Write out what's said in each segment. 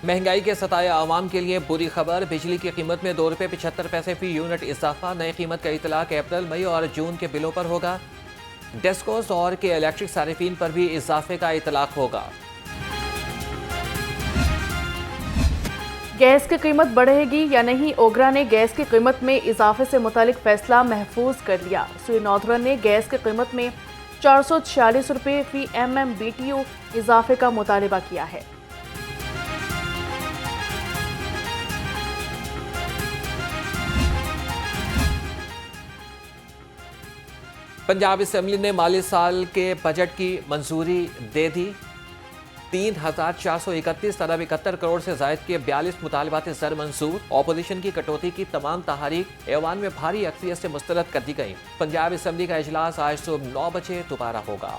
महंगाई के सताए आवाम के लिए बुरी खबर। बिजली की कीमत में ₹2.75 फी यूनिट इजाफा। नई कीमत का इतलाक अप्रैल, मई और जून के बिलों पर होगा। डेस्कोस और के इलेक्ट्रिक सारिफीन पर भी इजाफे का इतलाक होगा। गैस की कीमत बढ़ेगी या नहीं, ओगरा ने गैस की कीमत में इजाफे से मुतालिक फैसला महफूज कर लिया। श्री नॉर्दर्न ने गैस की कीमत में ₹446 फी MMBTU इजाफे का मुतालबा किया है। पंजाब असेंबली ने माली साल के बजट की मंजूरी दे दी। 3,431 अरब 71 करोड़ से जायद के 42 मुतालबात ज़र मंजूर। ऑपोजिशन की कटौती की तमाम तहारीक ऐवान में भारी अक्सरियत से मुस्तरद कर दी गई। पंजाब असेंबली का इजलास आज सुबह 9 बजे दोबारा होगा।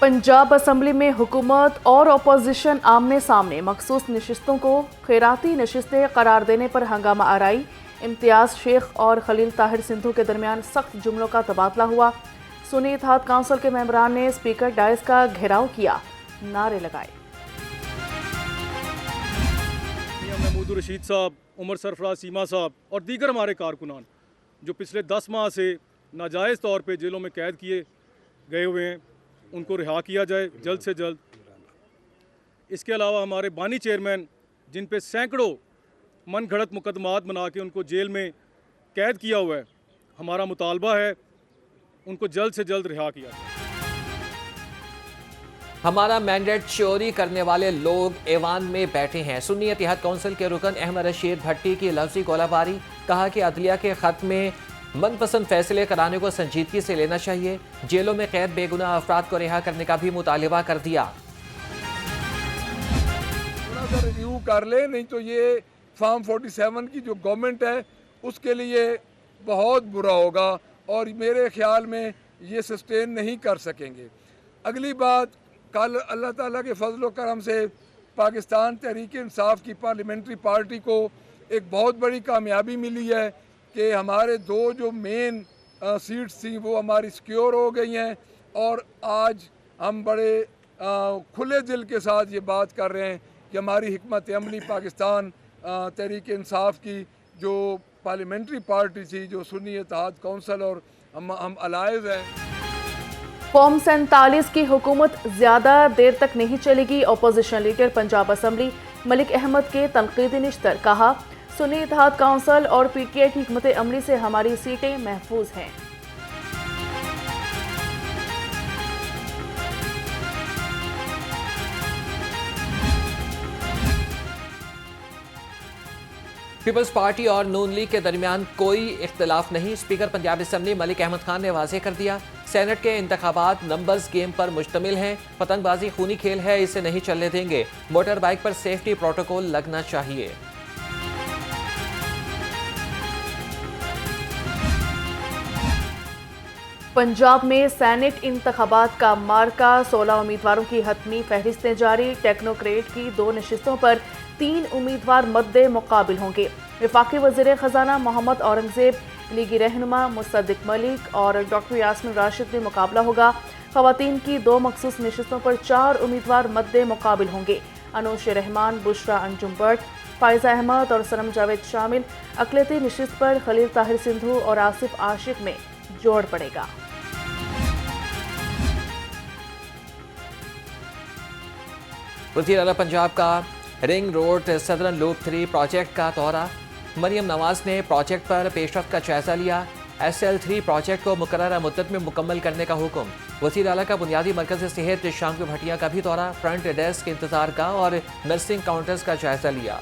पंजाब असेंबली में हुकूमत और अपोजिशन आमने सामने। मखसूस नशिस्तों को खैराती नशिस्तें करार देने पर हंगामा आराई। इम्तियाज शेख और खलील ताहिर सिंधु के दरमियान सख्त जुमलों का तबादला हुआ। सुन्नी इत्तेहाद काउंसिल के मेंबरान ने स्पीकर डायस का घेराव किया, नारे लगाए। महमूद रशीद साहब, उमर सरफराज सीमा साहब और दीगर हमारे कारकुनान जो पिछले 10 माह से नाजायज़ तौर पे जेलों में कैद किए गए हुए हैं, उनको रिहा किया जाए जल्द से जल्द। इसके अलावा हमारे बानी चेयरमैन जिन पे सैकड़ों मन घड़त मुकदमात बना के उनको जेल में कैद किया हुआ है, हमारा मुतालबा है उनको जल्द से जल्द रिहा किया जाए। हमारा मैंडेट चोरी करने वाले लोग ऐवान में बैठे हैं। सुन्नी इत्तेहाद काउंसिल के रुकन अहमद रशीद भट्टी की लफ्जी गोलाबारी। कहा कि अदलिया के खत में मनपसंद फैसले कराने को संजीदगी से लेना चाहिए। जेलों में कैद बेगुनाह अफराद को रिहा करने का भी मुतालिबा कर दिया। थोड़ा सा रिव्यू कर ले, नहीं तो ये फार्म 47 की जो गवर्नमेंट है उसके लिए बहुत बुरा होगा और मेरे ख्याल में ये सस्टेन नहीं कर सकेंगे। अगली बात, कल अल्लाह ताला के फजल करम से पाकिस्तान तहरीक इंसाफ की पार्लियामेंट्री पार्टी को एक बहुत बड़ी कामयाबी मिली है कि हमारे 2 जो मेन सीट्स थी वो हमारी सिक्योर हो गई हैं और आज हम बड़े खुले दिल के साथ ये बात कर रहे हैं कि हमारी हिकमत अमली पाकिस्तान तहरीक इंसाफ की जो पार्लियामेंट्री पार्टी थी, जो सुन्नी इत्तेहाद काउंसिल और हम अलाइज हैं। फॉर्म 47 की हुकूमत ज्यादा देर तक नहीं चलेगी। Opposition leader Punjab assembly Malik Ahmad के तनकीदी निश्तर। कहा, सुन्नी इत्तेहाद काउंसिल और PTI की हिकमत अमली से हमारी सीटें महफूज हैं। पीपल्स पार्टी और नून लीग के दरमियान कोई इख्तलाफ नहीं। स्पीकर पंजाब असेंबली मलिक अहमद खान ने वाज़ेह कर दिया, सेनेट के इंतखाबात नंबर्स गेम पर मुश्तमिल हैं। पतंगबाजी खूनी खेल है, इसे नहीं चलने देंगे। मोटर बाइक पर सेफ्टी प्रोटोकॉल लगना चाहिए। पंजाब में सेनेट इंतखाबात का मार्का। 16 उम्मीदवारों की हतमी फहरिस्तें जारी। टेक्नोक्रेट की 2 नशिस्तों पर 3 उम्मीदवार मद्दे मुकाबिल होंगे। वफाकी वज़ीर ख़जाना मोहम्मद औरंगज़ेब, लीगी रहनुमा मुसद्दिक मलिक और डॉक्टर यास्मीन राशिद में मुकाबला होगा। ख़वातीन की 2 मखसूस नशिस्तों पर 4 उम्मीदवार मद्दे मुकाबिल होंगे। अनूश रहमान, बुशरा अंजुम भट्ट, फायजा अहमद और सनम जावेद शामिल। अक़लियती नशिस्त पर खलील ताहिर सिंधु और आसिफ आशिक में जोड़ पड़ेगा। वज़ीर आला पंजाब का ring road southern loop 3 project का दौरा। मरियम नवाज ने प्रोजेक्ट पर पेशरफ्त का जायजा लिया। SL3 प्रोजेक्ट को मुकर्ररा मुद्दत में मुकम्मल करने का हुक्म। वज़ीर आला का बुनियादी मरकज़ सेहत शाम की भटिया का भी दौरा। फ्रंट डेस्क, इंतजार का और नर्सिंग काउंटर्स का जायजा लिया।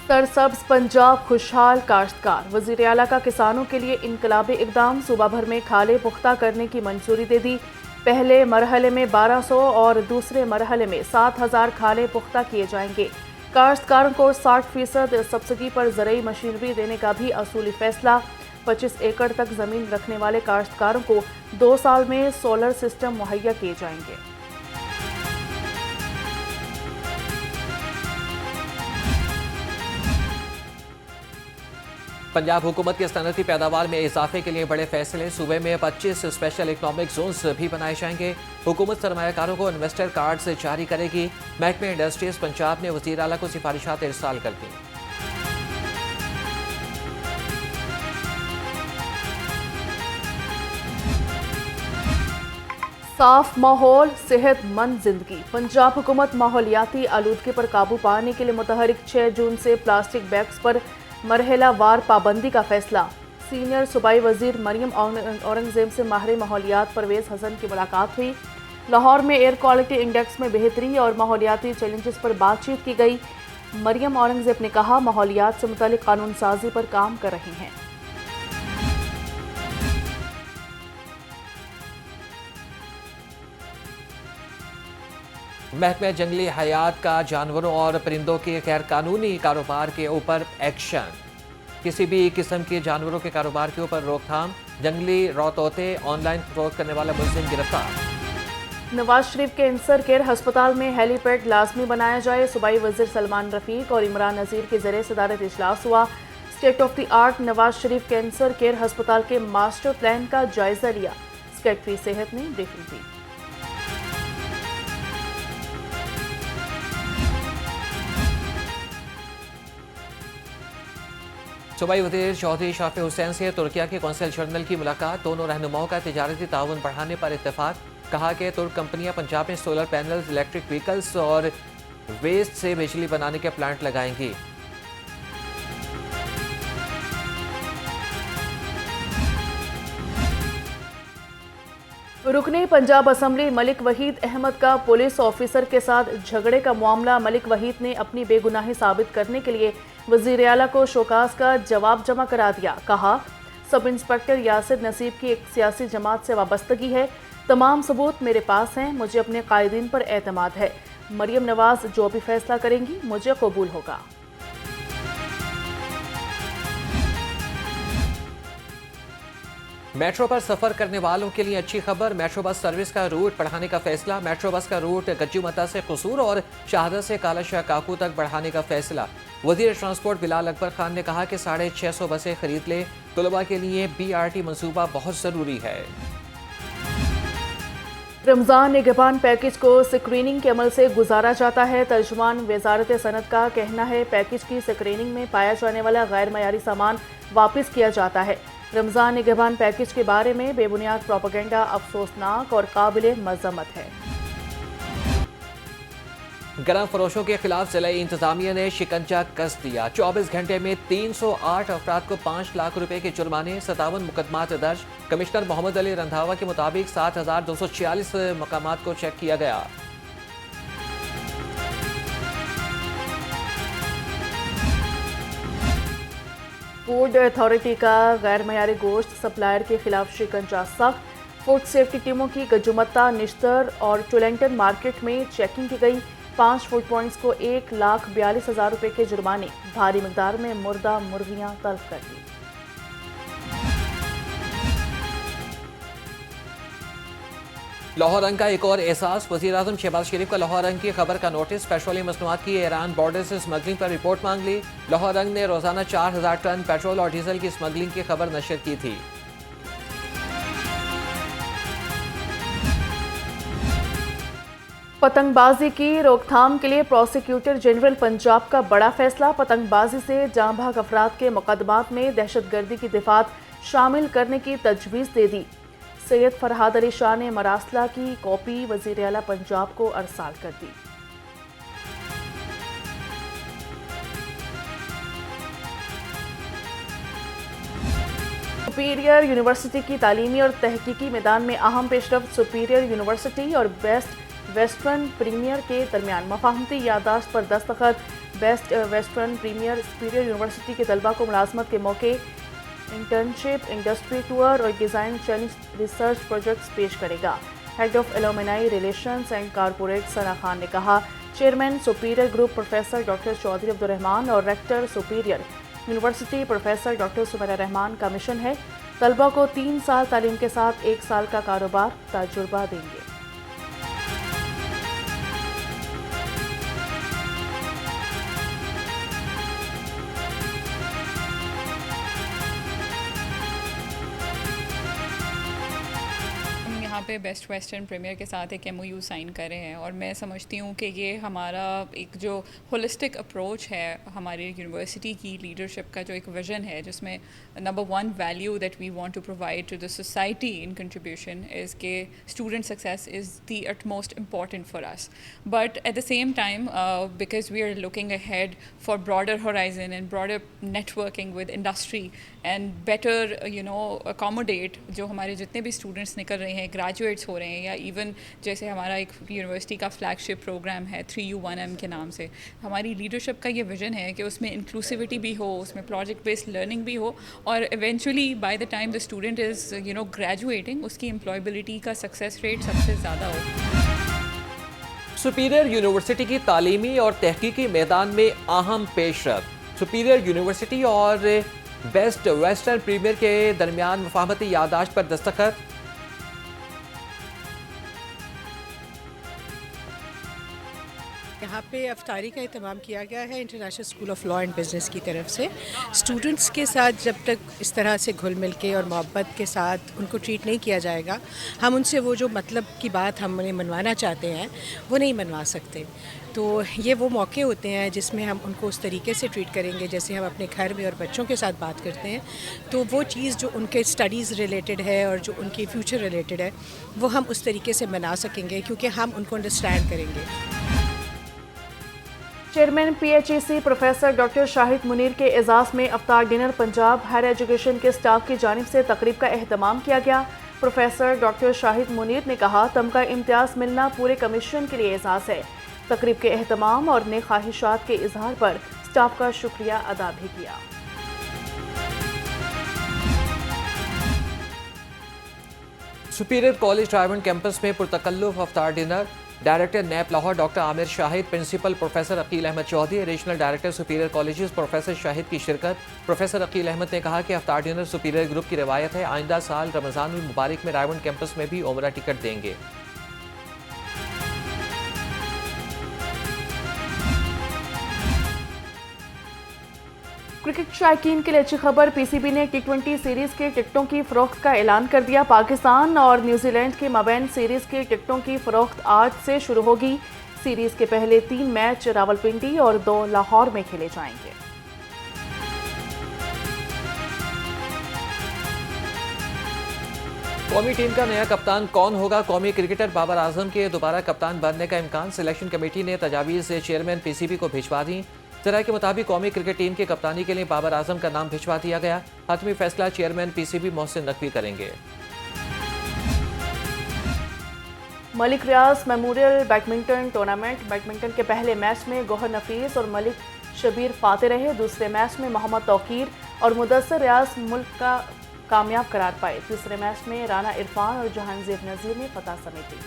सरसब्ज पंजाब, खुशहाल काश्तकार। वज़ीर आला का किसानों के लिए इनकलाबी इक़दाम। सूबा भर में खाले पुख्ता करने की मंजूरी दे दी। पहले मरहले में 1200 और दूसरे मरहले में 7000 खाले पुख्ता किए जाएंगे। काश्तकारों को 60% सब्सिडी पर ज़रूरी मशीनरी देने का भी असूली फैसला। 25 एकड़ तक ज़मीन रखने वाले काश्तकारों को 2 साल में सोलर सिस्टम मुहैया किए जाएंगे। पंजाब हुकूमत के सनती पैदावार में इजाफे के लिए बड़े फैसले। सूबे में 25 स्पेशल इकनॉमिक जोन्स भी बनाए जाएंगे। हुकूमत सरमायाकारों को इन्वेस्टर कार्ड्स जारी करेगी। महकमे इंडस्ट्रीज पंजाब ने वज़ीर आला को सिफारिशात इरसाल कर दी। साफ माहौल, सेहतमंद जिंदगी। पंजाब हुकूमत माहौलियाती आलूदगी पर काबू पाने के लिए मुतहरिक 6 जून से प्लास्टिक बैग्स पर मरहलावार पाबंदी का फैसला। सीनियर सूबाई वजीर मरियम औरंगजेब से माहिर माहौलियात परवेज हसन की मुलाकात हुई। लाहौर में एयर क्वालिटी इंडेक्स में बेहतरी और माहौलियाती चैलेंजेस पर बातचीत की गई। मरियम औरंगजेब ने कहा, माहौलियात से मुतालिक कानून साजी पर काम कर रही हैं। महकमा जंगली हयात का जानवरों और परिंदों के गैर कानूनी कारोबार के ऊपर एक्शन। किसी भी किस्म के जानवरों के कारोबार के ऊपर रोकथाम। जंगली रौतोते ऑनलाइन फरोख्त करने वाला मुलजिम गिरफ्तार। नवाज शरीफ कैंसर केयर अस्पताल में हेलीपैड लाजमी बनाया जाए। सूबाई वजीर सलमान रफीक और इमरान नज़ीर के ज़रिए सदारत इजलास हुआ। State of the art Nawaz Sharif cancer care अस्पताल के मास्टर प्लान का जायजा लिया। सेक्रेटरी सेहत ने ब्रीफिंग दी। सूबाई वज़ीर चौधरी शाफी हुसैन से तुर्किया के कौंसल जनरल की मुलाकात। दोनों रहनुमाओं का तिजारती ताउन बढ़ाने पर इत्तेफाक। कहा कि तुर्क कंपनियां पंजाब में सोलर पैनल्स, इलेक्ट्रिक व्हीकल्स और वेस्ट से बिजली बनाने के प्लांट लगाएंगी। रुकने पंजाब असम्बली मलिक वहीद अहमद का पुलिस ऑफिसर के साथ झगड़े का मामला। मलिक वहीद ने अपनी बेगुनाही साबित करने के लिए वज़ीर आला को शोकास का जवाब जमा करा दिया। कहा, सब इंस्पेक्टर यासिर नसीब की एक सियासी जमात से वाबस्तगी है। तमाम सबूत मेरे पास हैं। मुझे अपने कायदीन पर एतमाद है। मरियम नवाज जो भी फैसला करेंगी मुझे कबूल होगा। मेट्रो पर सफर करने वालों के लिए अच्छी खबर। मेट्रो बस सर्विस का रूट बढ़ाने का फैसला। मेट्रो बस का रूट गज्जूमता से कसूर और शाहदरा से काला शाह काकू तक बढ़ाने का फैसला। वजीर ट्रांसपोर्ट बिलाल अकबर खान ने कहा कि 650 बसें खरीद ले। तलबा के लिए BRT मंसूबा बहुत जरूरी है। रमजान निगहबान पैकेज को स्क्रीनिंग के अमल से गुजारा जाता है। तर्जुमान वजारत सनत का कहना है, पैकेज की स्क्रीनिंग में पाया जाने वाला गैर मयारी सामान वापस किया जाता है। रमजान निगहबान पैकेज के बारे में बेबुनियाद प्रोपेगेंडा अफसोसनाक और काबिल मजम्मत है। गरम फरोशों के खिलाफ जिला इंतजामिया ने शिकंजा कस दिया। 24 घंटे में 308 अफराद को 5 लाख रुपए के जुर्माने, 57 मुकदमात दर्ज। कमिश्नर मोहम्मद अली रंधावा के मुताबिक 7246 मकामात को चेक किया गया। फूड अथॉरिटी का गैर मयारी गोश्त सप्लायर के खिलाफ शिकंजा सख्त। फूड सेफ्टी टीमों की गजुमत्ता, निश्तर और टुलेंटन मार्केट में चेकिंग की गई। 5 फूड पॉइंट्स को 1,42,000 रुपए के जुर्माने। भारी मिकदार में मुर्दा मुर्गियां तलब कर दी। लाहौर रंग का एक और एहसास। वज़ीर-ए-आज़म शहबाज शरीफ का लाहौर रंग की खबर का नोटिस। पेट्रोलियम मसनूआत की ईरान बॉर्डर से स्मगलिंग पर रिपोर्ट मांग ली। लाहौर रंग ने रोजाना 4000 टन पेट्रोल और डीजल की स्मगलिंग की खबर नशर की थी। पतंगबाजी की रोकथाम के लिए प्रोसिक्यूटर जनरल पंजाब का बड़ा फैसला। पतंगबाजी से जाँ भाग अफराद के मुकदमात में दहशतगर्दी की दिफात शामिल करने की तजवीज़ दे दी। सैयद फरहाद अली शाह ने मरासला की कॉपी वज़ीर आला पंजाब को अरसाल कर दी। सुपीरियर यूनिवर्सिटी की तालीमी और तहकीकी मैदान में अहम पेशरफ्त। सुपीरियर यूनिवर्सिटी और बेस्ट वेस्टर्न प्रीमियर के दरमियान मफाहमती यादाश्त पर दस्तखत। Best Western Premier Superior University के तलबा को मुलाजमत के मौके, इंटर्नशिप, इंडस्ट्री टूर और डिज़ाइन चैलेंज रिसर्च प्रोजेक्ट्स पेश करेगा। Head of alumni relations and corporate Sana Khan ने कहा, chairman Superior Group professor doctor Chaudhry Abdurrahman और rector Superior University professor doctor Sumera Rehman का मिशन है तलबा को 3 साल तालीम के साथ 1 साल का कारोबार तजुर्बा देंगे। पे बेस्ट वेस्टर्न प्रीमियर के साथ एक MOU साइन करे हैं और मैं समझती हूँ कि ये हमारा एक जो होलिस्टिक अप्रोच है हमारी यूनिवर्सिटी की लीडरशिप का जो एक विजन है जिसमें number 1 value that we want to provide to the society in contribution is के student success is the utmost important for us. But at the same time, because we are looking ahead for broader horizon and broader networking with industry and better, accommodate जो हमारे जितने भी students निकल रहे हैं, graduates हो रहे हैं, या इवन जैसे हमारा एक यूनिवर्सिटी का फ्लैगशिप प्रोग्राम है 3U1M के नाम से, हमारी लीडरशिप का ये विजन है कि उसमें इंक्लूसिविटी भी हो, उसमें प्रोजेक्ट बेस्ड लर्निंग भी हो, और eventually by the time the student is graduating उसकी एम्प्लॉयबिलिटी का सक्सेस रेट सबसे ज़्यादा हो। सुपीरियर यूनिवर्सिटी की तालीमी और तहकीकी मैदान में अहम पेशरफ। सुपीरियर यूनिवर्सिटी और बेस्ट वेस्टर्न प्रीमियर के दरमियान मुफाहमती याददाश्त पर दस्तखत। यहाँ पे अफ्तारी का एहतमाम किया गया है international school of law and business की तरफ से। स्टूडेंट्स के साथ जब तक इस तरह से घुल मिल के और मोहब्बत के साथ उनको ट्रीट नहीं किया जाएगा, हम उनसे वो जो मतलब की बात हम उन्हें मनवाना चाहते हैं वो नहीं मनवा सकते। तो ये वो मौके होते हैं जिसमें हम उनको उस तरीके से ट्रीट करेंगे जैसे हम अपने घर में और बच्चों के साथ बात करते हैं। तो वो चीज़ जो उनके स्टडीज़ रिलेटेड है और जो उनकी फ्यूचर रिलेटेड है वो हम उस तरीके से मना सकेंगे क्योंकि हम उनको अंडरस्टैंड करेंगे। Chairman PHEC professor doctor Shahid Munir के एजाज़ में अफ्तार डिनर पंजाब हायर एजुकेशन के स्टाफ की जानिब से तकरीब का एहतमाम किया गया। प्रोफेसर डॉक्टर शाहिद मुनीर ने कहा, तमगा इम्तियाज़ मिलना पूरे कमीशन के लिए एजाज़ है। तकरीब के एहतमाम और नेक ख्वाहिशात के इजहार पर स्टाफ का शुक्रिया अदा भी किया। सुपीरियर कॉलेज ट्राइवेंट कैंपस में पुरतकल्लुफ अफ्तार डिनर। डायरेक्टर नैप Lahore doctor Aamir Shahid, principal professor Aqeel Ahmed Chaudhry, regional director Superior Colleges professor Shahid की शिरकत। प्रोफेसर अकील अहमद ने कहा कि अफ्तार डिनर सुपीरियर ग्रुप की रवायत है, आइंदा साल रमज़ान मुबारक में राइवेंट कैंपस में भी उमरा टिकट देंगे। क्रिकेट शायकीन के लिए अच्छी खबर, PCB ने T20 सीरीज के टिकटों की फरोख्त का ऐलान कर दिया। पाकिस्तान और न्यूजीलैंड के माबैन सीरीज की टिकटों की फरोख्त आज से शुरू होगी। सीरीज के पहले 3 मैच रावलपिंडी और 2 लाहौर में खेले जाएंगे। कौमी टीम का नया कप्तान कौन होगा? कौमी क्रिकेटर बाबर आजम के दोबारा कप्तान बनने का इम्कान। सिलेक्शन कमेटी ने तजावीज़ चेयरमैन PCB को भिजवा दी। जराये के मुताबिक कौमी क्रिकेट टीम की कप्तानी के लिए बाबर आजम का नाम भिजवा दिया गया। हतमी फैसला चेयरमैन PCB मोहसिन नकवी करेंगे। मलिक रियाज मेमोरियल बैडमिंटन टूर्नामेंट। बैडमिंटन के पहले मैच में गौहर नफीस और मलिक शबीर फाते रहे। दूसरे मैच में मोहम्मद तौकीर और मुदस्सर रियाज मुल्क का कामयाब करार पाए। तीसरे मैच में राना इरफान और जहांगीर नजीर ने फतह समेटी।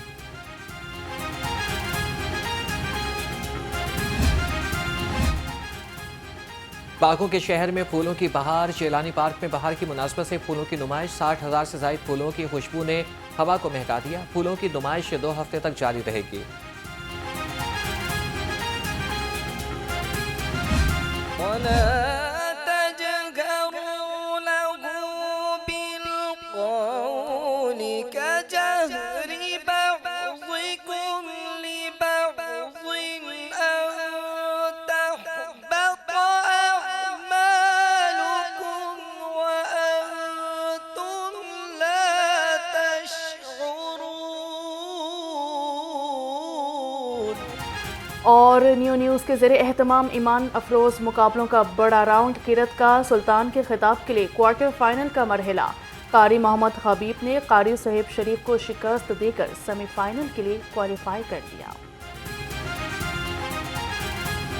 बागों के शहर में फूलों की बहार। चेलानी पार्क में बहार की मुनासबत से फूलों की नुमाइश। 60,000 से ज़ायद फूलों की खुशबू ने हवा को महका दिया। फूलों की नुमाइश 2 हफ्ते तक जारी रहेगी। और न्यूज़ के ज़रिए एहतमाम ईमान अफरोज़ मुकाबलों का बड़ा राउंड। किरत का सुल्तान के खिताब के लिए क्वार्टर फाइनल का मरहला। कारी मोहम्मद हबीब ने कारी साहिब शरीफ को शिकस्त देकर सेमीफाइनल के लिए क्वालिफाई कर लिया।